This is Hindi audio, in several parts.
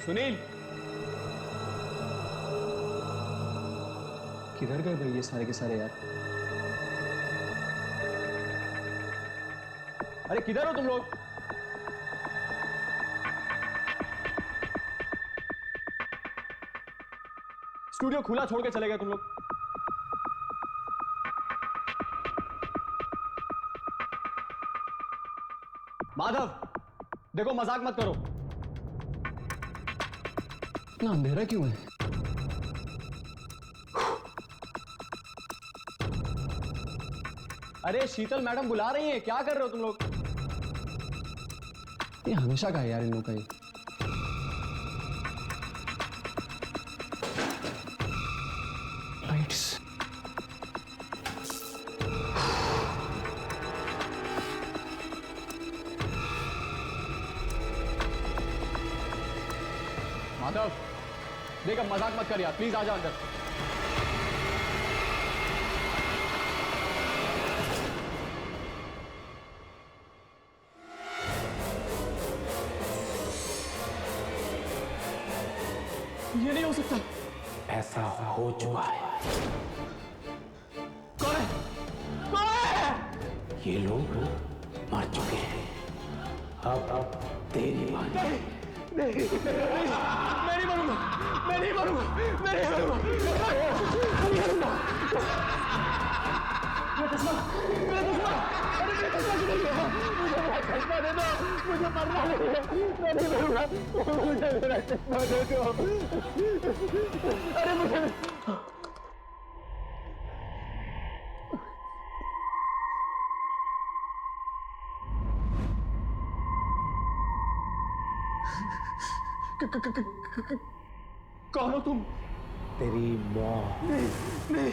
सुनील, किधर गए भाई ये सारे के सारे यार? अरे किधर हो तुम लोग? स्टूडियो खुला छोड़ के चले गए तुम लोग। माधव, देखो मजाक मत करो। इतना अंधेरा क्यों है? अरे शीतल मैडम बुला रही हैं, क्या कर रहे हो तुम लोग? ये हमेशा का है यार इन लोगों का ये। लाइट्स। माधव, देख अब मजाक मत कर यार, प्लीज आ जा अंदर। ये नहीं हो सकता। ऐसा हो चुका है। कौन है? कौन है? ये लोग मर चुके हैं। अब तेरी बारी। मैं नहीं मरूंगा, मैं नहीं मरूंगा, मैं नहीं मरूंगा, मेरा चश्मा, मेरा चश्मा, अरे मेरा चश्मा किधर गया? मुझे मेरा चश्मा दे दो, मुझे मरना नहीं है, मैं नहीं मरूंगा, मुझे मेरा चश्मा दे दो, अरे मुझे कौन हो तुम? तेरी मौत। नहीं, नहीं।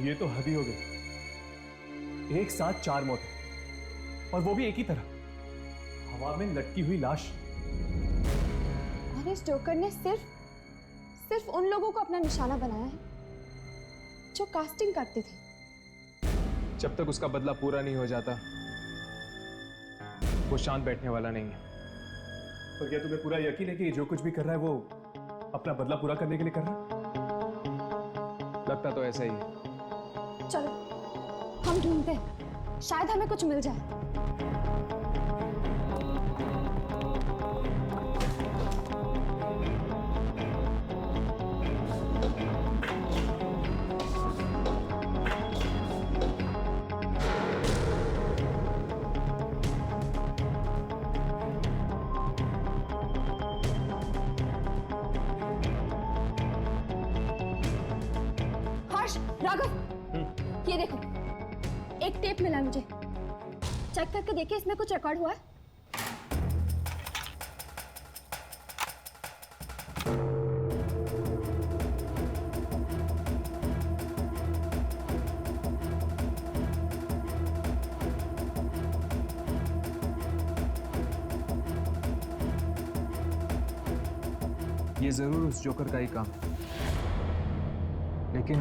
ये तो हद ही हो गई। एक साथ 4 मौतें, और वो भी एक ही तरह, हवा में लटकी हुई लाश। और इस जोकर ने सिर्फ उन लोगों को अपना निशाना बनाया है जो कास्टिंग करते थे। जब तक उसका बदला पूरा नहीं हो जाता वो शांत बैठने वाला नहीं है। तो क्या तुम्हें पूरा यकीन है कि जो कुछ भी कर रहा है वो अपना बदला पूरा करने के लिए कर रहा है? लगता तो ऐसा ही है। चलो हम ढूंढते हैं, शायद हमें कुछ मिल जाए। राघव, ये देखो, एक टेप मिला मुझे। चेक करके देखिए इसमें कुछ रिकॉर्ड हुआ है। ये जरूर उस जोकर का ही काम है, लेकिन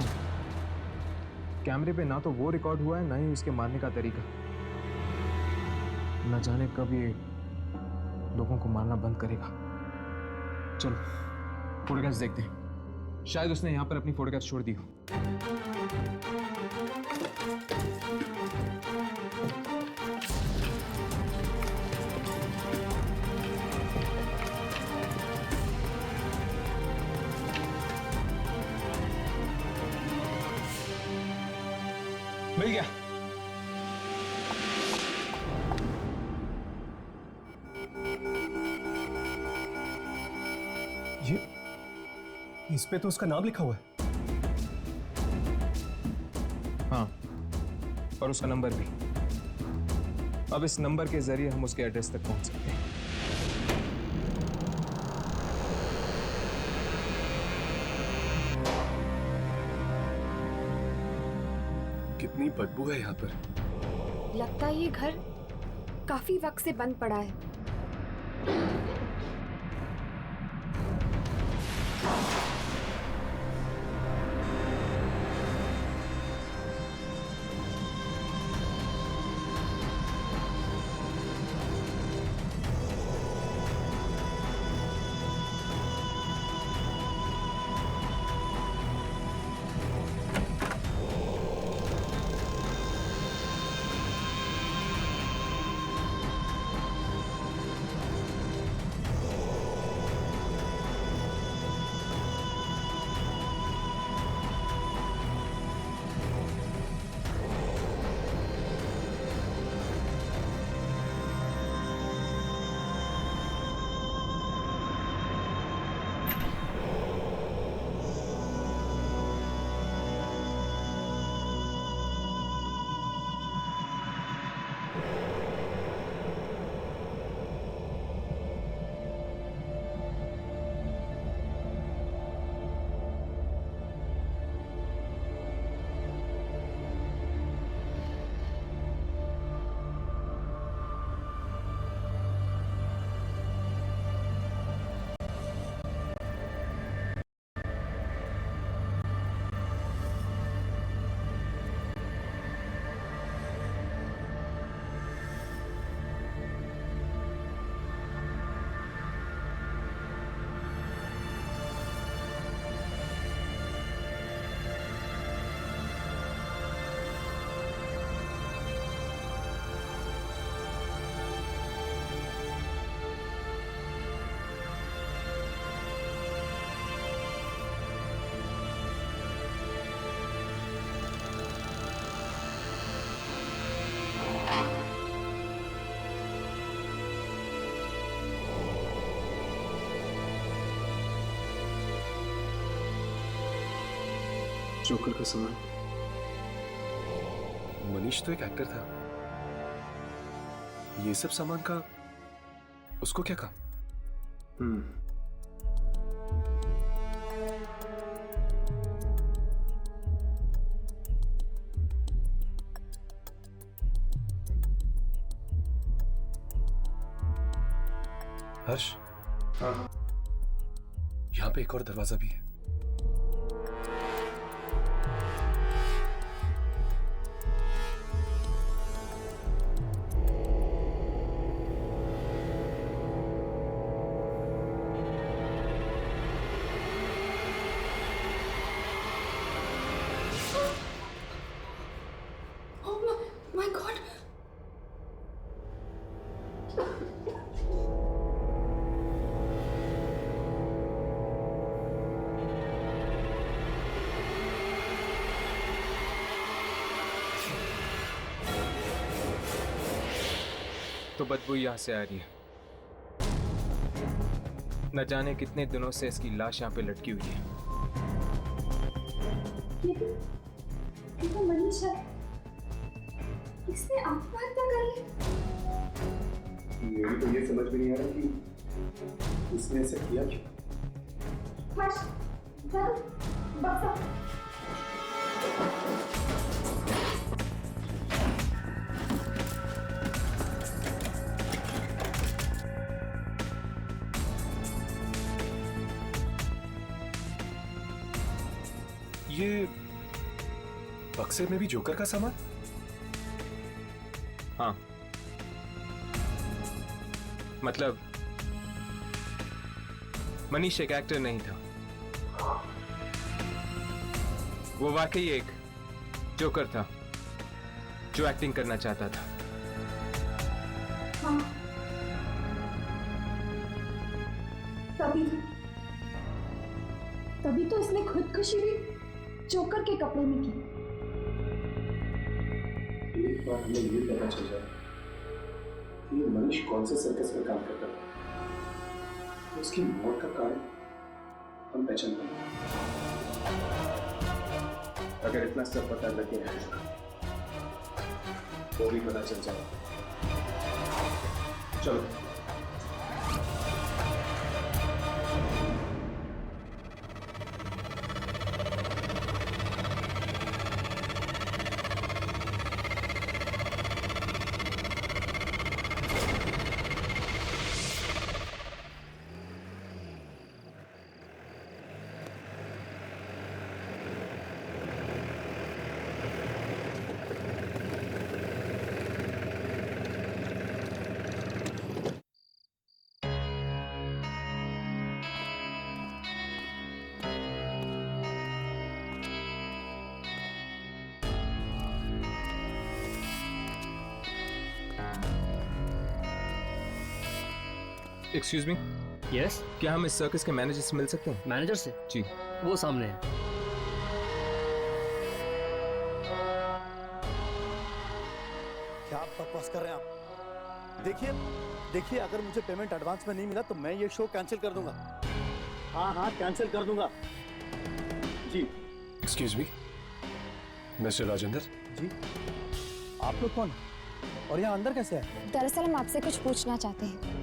कैमरे पे ना तो वो रिकॉर्ड हुआ है ना ही उसके मारने का तरीका। न जाने कब ये लोगों को मारना बंद करेगा। चलो फोटोग्राफ्स देखते हैं, शायद उसने यहां पर अपनी फोटोग्राफ्स छोड़ दी हो। मिल गया। ये इस पे तो उसका नाम लिखा हुआ है। हाँ, और उसका नंबर भी। अब इस नंबर के जरिए हम उसके एड्रेस तक पहुंच सकते हैं। कितनी बदबू है यहाँ पर। लगता है ये घर काफी वक्त से बंद पड़ा है। जोकर का सामान। मनीष तो एक एक्टर था, ये सब सामान का उसको क्या काम? हर्ष, हाँ, यहाँ पे एक और दरवाजा भी है। My God! तो बदबू यहाँ से आ रही है। न जाने कितने दिनों से इसकी लाश यहाँ पे लटकी हुई है। ये तो मनीष है। इसने आत्महत्या कर ली। मेरी तो ये समझ में नहीं आ रहा कि इसने ऐसा किया क्यों। हर्ष, चल, बस अब। ये बक्से में भी जोकर का सामान? हाँ, मतलब मनीष एक एक्टर नहीं था, वो वाकई एक जोकर था जो एक्टिंग करना चाहता था। हाँ, तभी तो इसने खुदकुशी भी जोकर के कपड़े में की। एक बार हमें ये पता चल जाए कि ये मनीष कौन से सर्कस में काम करता है, तो उसकी मौत का कारण हम पहचान पाएंगे। अगर इतना सब पता लगे वो भी पता चल जाए। चलो। एक्सक्यूज मी, यस क्या हम इस सर्कस के मैनेजर से मिल सकते हैं? मैनेजर से जी। वो सामने है। क्या आप बकवास कर रहे हैं आप? देखिए अगर मुझे पेमेंट एडवांस में नहीं मिला तो मैं ये शो कैंसिल कर दूंगा। हाँ कैंसिल कर दूंगा जी। Excuse me, mister Rajendra. जी आप लोग कौन और यहाँ अंदर कैसे है? दरअसल हम आपसे कुछ पूछना चाहते हैं।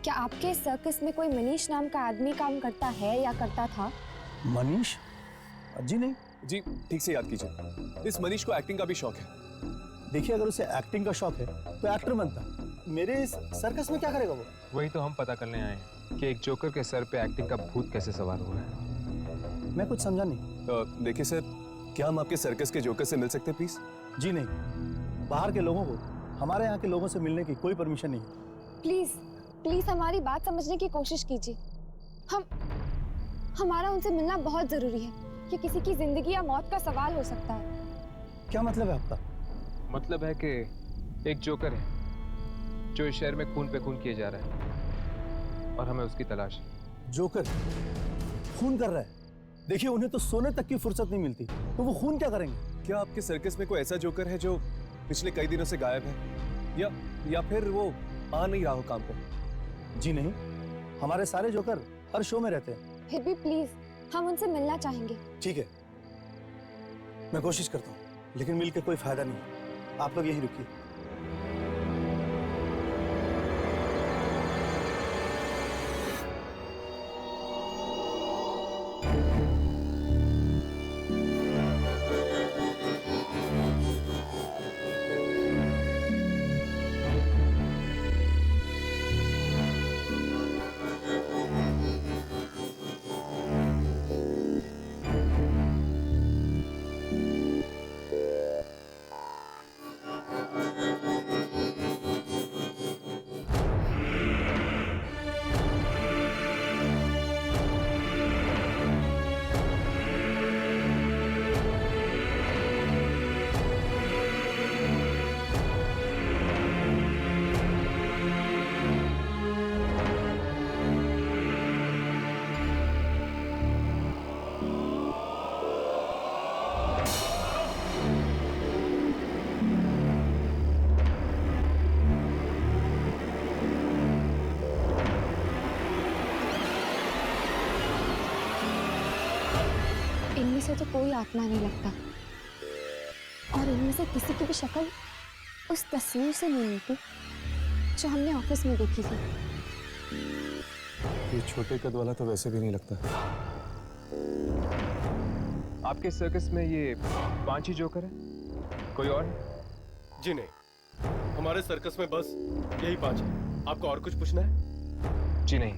क्या आपके सर्कस में कोई मनीष नाम का आदमी काम करता है या करता था? मनीष? जी नहीं। जी ठीक से याद कीजिए, इस मनीष को एक्टिंग का भी शौक है। देखिए अगर उसे एक्टिंग का शौक है तो एक्टर बनता, मेरे इस सर्कस में क्या करेगा वो? वही तो हम पता करने आए हैं कि एक जोकर के सर पे एक्टिंग का भूत कैसे सवार हुआ है। मैं कुछ समझा नहीं। देखिए सर, क्या हम आपके सर्कस के जोकर से मिल सकते हैं प्लीज? जी नहीं, बाहर के लोगों को हमारे यहाँ के लोगों से मिलने की कोई परमिशन नहीं है। प्लीज हमारी बात समझने की कोशिश कीजिए। हमारा उनसे मिलना बहुत जरूरी है। ये किसी की जिंदगी या मौत का सवाल हो सकता है। क्या मतलब है आपका? मतलब है कि एक जोकर है जो इस शहर में खून पे खून किए जा रहा है और हमें उसकी तलाश है। जोकर खून कर रहा है? देखिए उन्हें तो सोने तक की फुर्सत नहीं मिलती, तो वो खून क्या करेंगे? क्या आपके सर्कस में कोई ऐसा जोकर है जो पिछले कई दिनों से गायब है, या फिर वो आ नहीं रहा हो काम पे? जी नहीं, हमारे सारे जोकर हर शो में रहते हैं। फिर भी प्लीज हम उनसे मिलना चाहेंगे। ठीक है, मैं कोशिश करता हूँ, लेकिन मिल के कोई फायदा नहीं है। आप लोग यहीं रुकिए। इनमें से तो कोई आत्मा नहीं लगता और इनमें से किसी की भी शक्ल उस तस्वीर से नहीं मिलती जो हमने ऑफिस में देखी थी। ये छोटे कद वाला तो वैसे भी नहीं लगता। आपके सर्कस में ये 5 ही जोकर है, कोई और है? जी नहीं, हमारे सर्कस में बस यही 5 है। आपको और कुछ पूछना है? जी नहीं,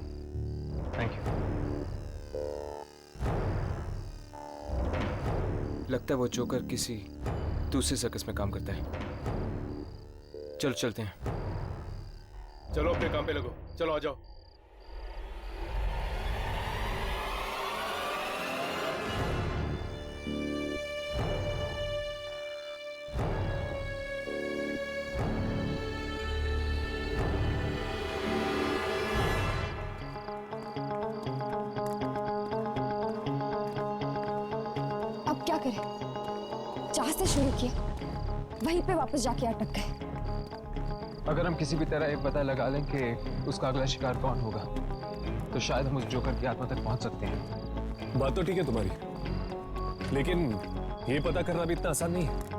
थैंक यू। लगता है वो जोकर किसी दूसरे सर्कस में काम करता है। चलो चलते हैं। चलो अपने काम पे लगो, चलो आ जाओ। अब क्या करें? जहां से शुरू किया वहीं पे वापस जाके अटक गए। अगर हम किसी भी तरह ये पता लगा लें कि उसका अगला शिकार कौन होगा तो शायद हम उस जोकर की आत्मा तक पहुंच सकते हैं। बात तो ठीक है तुम्हारी, लेकिन ये पता करना भी इतना आसान नहीं है।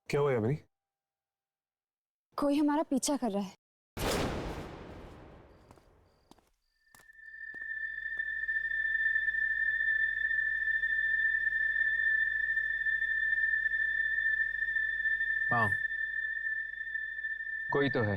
क्या हुआ यामिनी? कोई हमारा पीछा कर रहा है। हाँ, कोई तो है।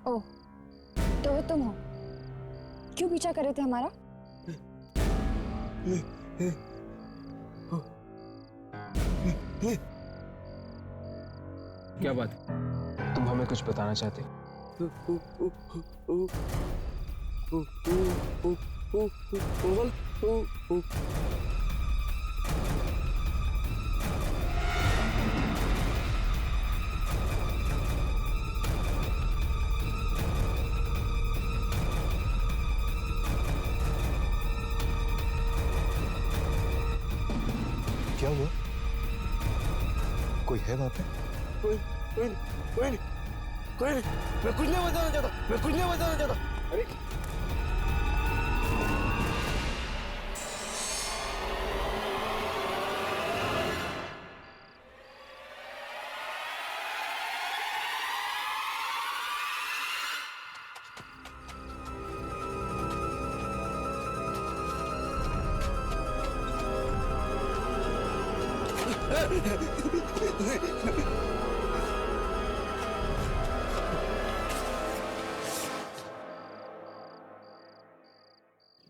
ओह, तो वो तुम हो। क्यों पीछा कर रहे थे हमारा? क्या बात है? तुम हमें कुछ बताना चाहते हो? क्या हुआ? कोई है वहां पे? कोई नहीं, कोई नहीं, कोई नहीं। मैं कुछ नहीं बताना चाहता, मैं कुछ नहीं बताना चाहता। अरे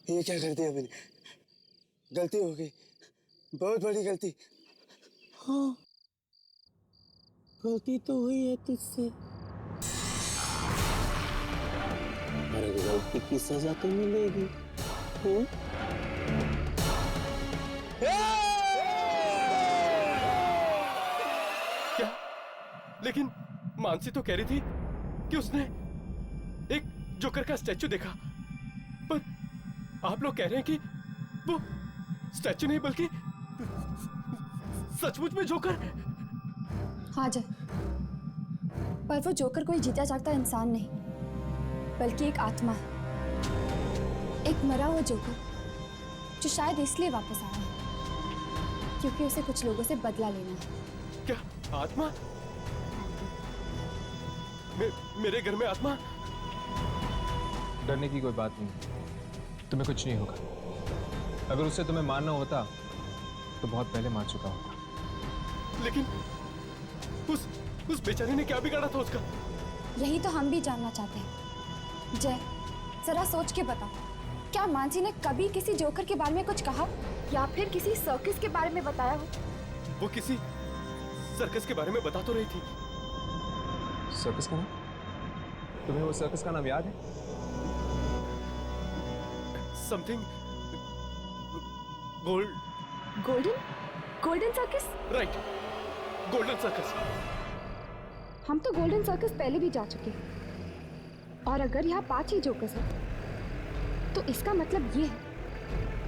ये क्या कर दिया मैंने? गलती हो गई, बहुत बड़ी गलती। हाँ, गलती तो हुई है तुझसे, पर गलती की सजा तो मिलेगी। क्या? लेकिन मानसी तो कह रही थी कि उसने एक जोकर का स्टैचू देखा, पर आप लोग कह रहे हैं कि वो स्टैचू नहीं बल्कि सचमुच में जोकर। हाँ जय, पर वो जोकर कोई जीता जागता इंसान नहीं, बल्कि एक आत्मा है, एक मरा हुआ जोकर जो शायद इसलिए वापस आया है क्योंकि उसे कुछ लोगों से बदला लेना है। क्या आत्मा? मेरे घर में आत्मा? डरने की कोई बात नहीं, तुम्हें कुछ नहीं होगा। अगर उससे तुम्हें मारना होता तो बहुत पहले मार चुका होता। लेकिन उस बेचारे ने क्या बिगाड़ा था उसका? यही तो हम भी जानना चाहते हैं। जय, जरा सोच के बता, क्या मानसी ने कभी किसी जोकर के बारे में कुछ कहा या फिर किसी सर्कस के बारे में बताया हो? वो किसी सर्कस के बारे में बता तो रही थी। सर्कस का नाम? तुम्हें वो सर्कस का नाम याद है? Something golden circus? Right, golden circus. हम तो गोल्डन सर्कस पहले भी जा चुके हैं, और अगर यहाँ 5 ही जोकर्स हैं तो इसका मतलब ये है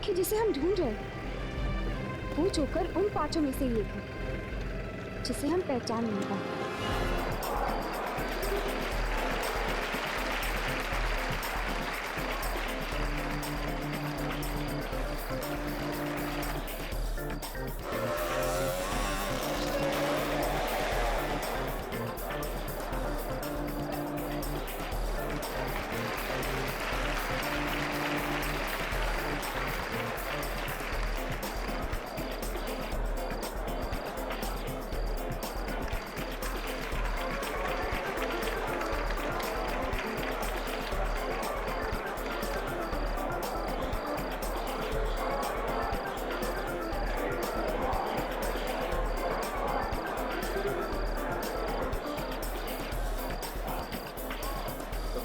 कि जिसे हम ढूंढ रहे हैं वो जोकर उन 5 में से एक है जिसे हम पहचान नहीं पाए।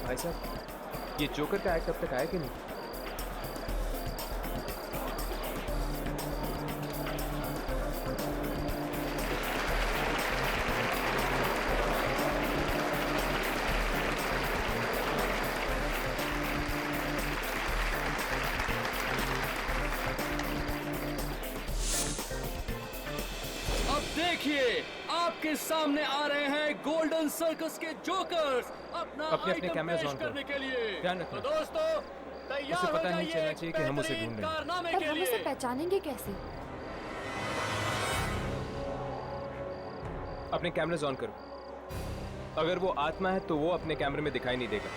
भाई साहब, ये जोकर का एक्ट अब तक आया कि नहीं? अब देखिए, आपके सामने आ रहे हैं गोल्डन सर्कस के जोकर्स अपना अपने कैमरे पेश ऑन करो। करने के लिए। ध्यान रखना। तो दोस्तों, तैयार उसे हो पता नहीं जाइए चलना चाहिए कि हम उसे बेहतरीन ढूंढ रहे हैं। कारनामे पर के हम उसे लिए। पहचानेंगे कैसे? अपने कैमरे ऑन करो। अगर वो आत्मा है तो वो अपने कैमरे में दिखाई नहीं देगा।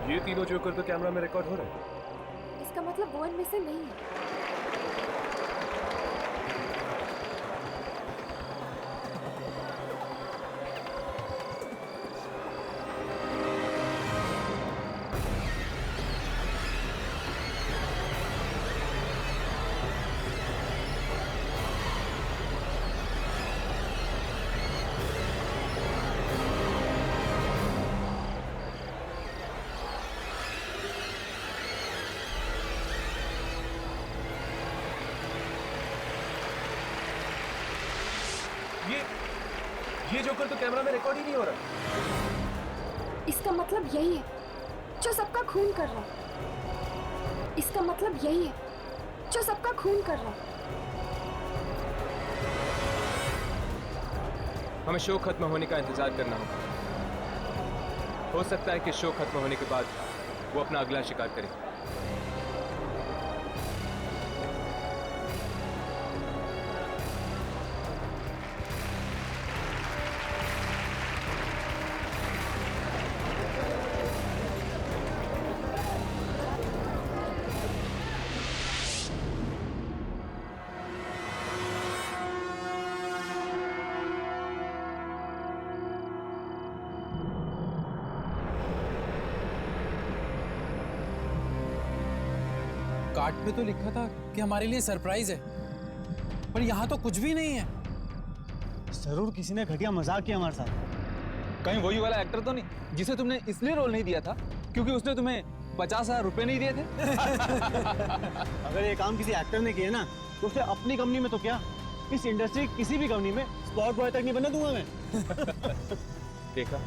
ये तीनों जोकर तो कैमरा में रिकॉर्ड हो रहे हैं। इसका मतलब वो इनमें से नहीं है। ये जोकर तो कैमरा में रिकॉर्ड ही नहीं हो रहा। इसका मतलब यही है जो सबका खून कर रहा है। इसका मतलब यही है जो सबका खून कर रहा है। हमें शो खत्म होने का इंतजार करना होगा। हो सकता है कि शो खत्म होने के बाद वो अपना अगला शिकार करे। कार्ड पे तो लिखा था कि हमारे लिए सरप्राइज है, पर यहाँ तो कुछ भी नहीं है। जरूर किसी ने घटिया मजाक किया हमारे साथ। कहीं वही वाला एक्टर तो नहीं जिसे तुमने इसलिए रोल नहीं दिया था क्योंकि उसने तुम्हें 50,000 रुपए नहीं दिए थे? अगर ये काम किसी एक्टर ने किया ना तो उसे अपनी कंपनी में तो क्या, इस इंडस्ट्री किसी भी कंपनी में स्पॉट बॉय तक नहीं बनने दूंगा मैं। देखा,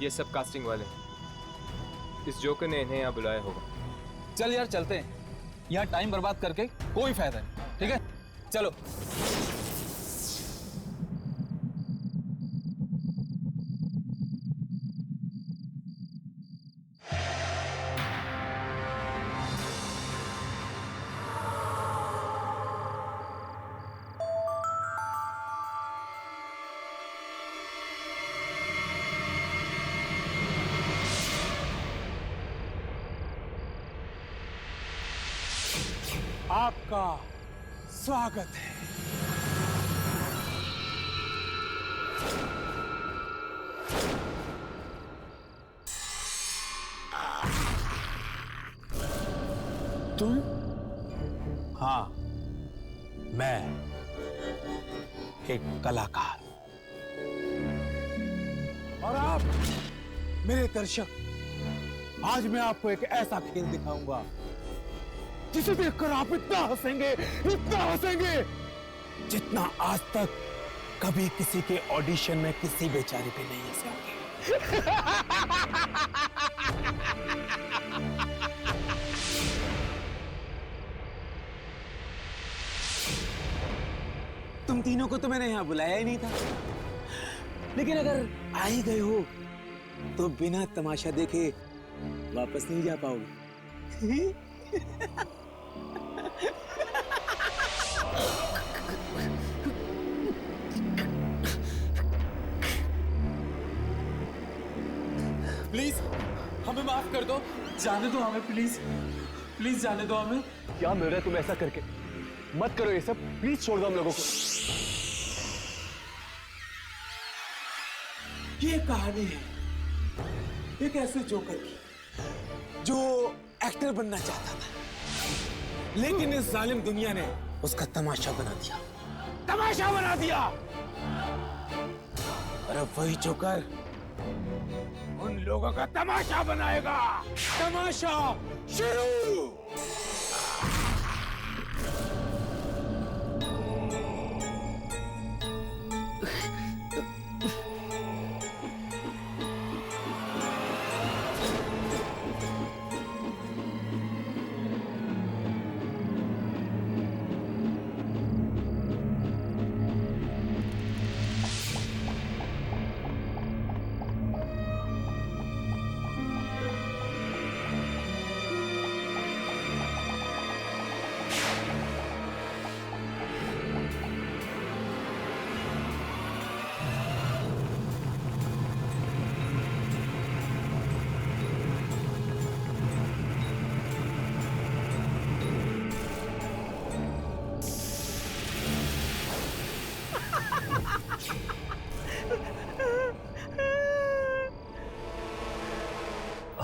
ये सब कास्टिंग वाले। इस जोकर ने इन्हें यहाँ बुलाया होगा। चल यार चलते हैं, यहाँ टाइम बर्बाद करके कोई फायदा नहीं। ठीक है चलो। आपका स्वागत है। तुम? हाँ, मैं एक कलाकार। और आप मेरे दर्शक, आज मैं आपको एक ऐसा खेल दिखाऊंगा जिसे देखकर आप इतना हंसेंगे जितना आज तक कभी किसी के ऑडिशन में किसी बेचारे पे नहीं हंसे होंगे। तुम तीनों को तो मैंने यहाँ बुलाया ही नहीं था, लेकिन अगर आ ही गए हो तो बिना तमाशा देखे वापस नहीं जा पाओगे। प्लीज हमें माफ कर दो, जाने दो हमें, प्लीज प्लीज जाने दो हमें। क्या मिल रहा है तुम ऐसा करके? मत करो ये सब, प्लीज छोड़ दो हम लोगों को। ये कहानी है एक ऐसे जोकर की जो एक्टर बनना चाहता था, लेकिन इस जालिम दुनिया ने उसका तमाशा बना दिया। और अब वही जोकर उन लोगों का तमाशा बनाएगा। तमाशा शुरू।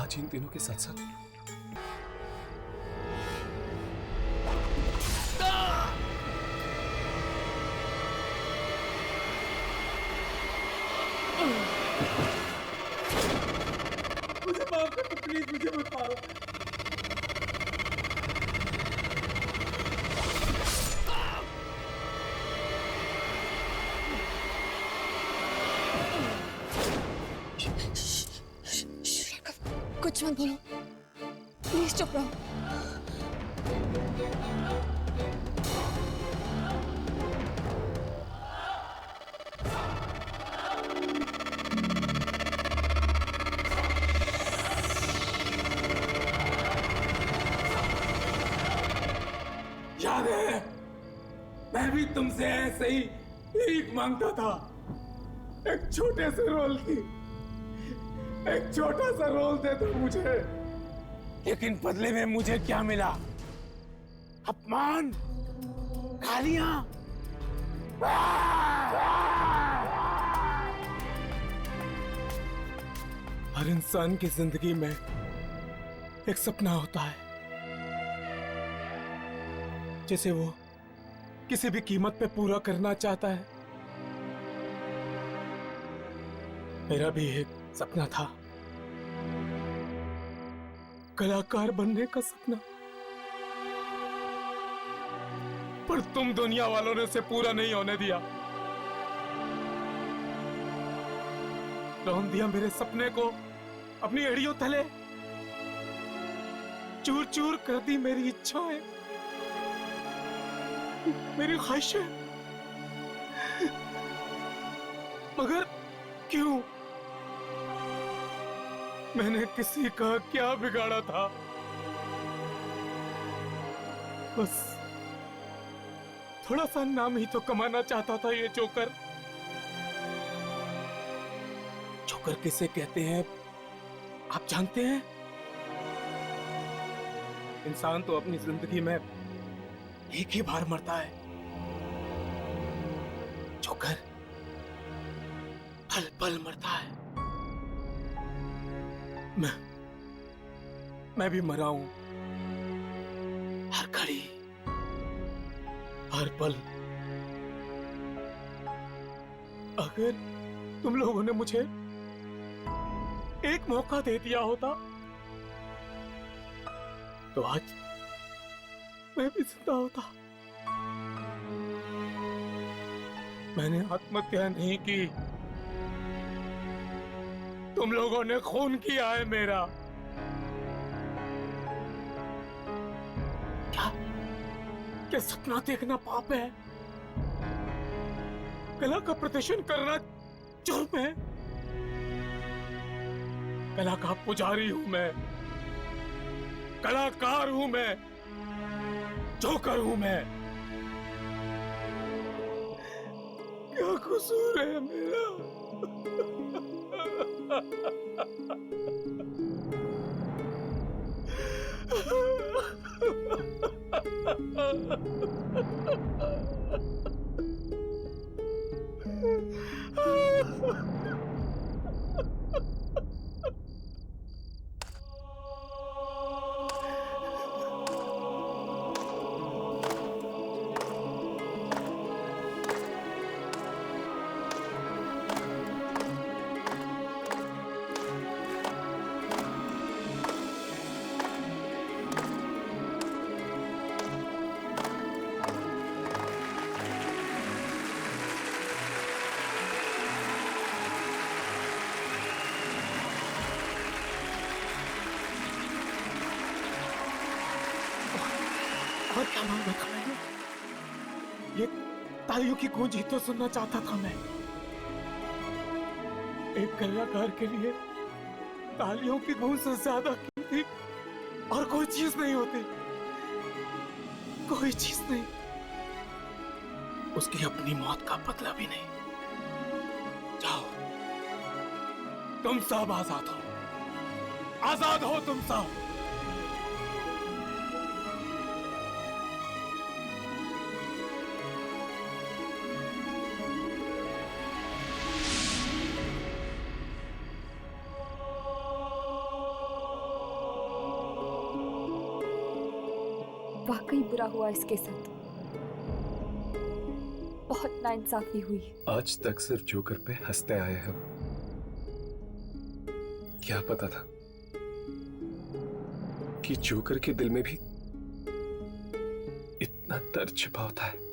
आज इन तीनों के साथ साथ मुझे माफ कर दो प्लीज, मुझे मत मारो। कुछ मत बोलो, प्लीज चुप रहो। याद है, मैं भी तुमसे ऐसे ही भीख मांगता था, एक छोटे से रोल की। एक छोटा सा रोल दे दो मुझे, लेकिन बदले में मुझे क्या मिला? अपमान, गालियां। हर इंसान की जिंदगी में एक सपना होता है जिसे वो किसी भी कीमत पे पूरा करना चाहता है। मेरा भी एक सपना था, कलाकार बनने का सपना, पर तुम दुनिया वालों ने उसे पूरा नहीं होने दिया। रौंद दिया मेरे सपने को अपनी एड़ियों तले, चूर चूर कर दी मेरी इच्छाएं, मेरी ख्वाहिशें। मगर क्यों? मैंने किसी का क्या बिगाड़ा था? बस थोड़ा सा नाम ही तो कमाना चाहता था ये जोकर। जोकर किसे कहते हैं आप जानते हैं? इंसान तो अपनी जिंदगी में एक ही बार मरता है, जोकर पल पल मरता है। मैं भी मरा हूं, हर घड़ी, हर पल। अगर तुम लोगों ने मुझे एक मौका दे दिया होता तो आज मैं भी जिंदा होता। मैंने आत्महत्या नहीं की, तुम लोगों ने खून किया है मेरा। क्या सपना देखना पाप है? कला का प्रदर्शन करना जुर्म है? कला का पुजारी हूं मैं, कलाकार हूं मैं, जोकर हूं मैं। क्या कसूर है मेरा? और क्या मांगा था मैंने? ये तालियों की गूंज ही तो सुनना चाहता था मैं। एक कलाकार के लिए तालियों की गूंज से ज्यादा कीमती और कोई चीज नहीं होती, कोई चीज नहीं। उसकी अपनी मौत का बदला भी नहीं। जाओ, तुम सब आजाद हो, आजाद हो तुम सब। वाकई बुरा हुआ इसके साथ। बहुत नाइंसाफी हुई। आज तक सिर्फ जोकर पे हंसते आए हम। क्या पता था कि जोकर के दिल में भी इतना दर्द छिपा होता है।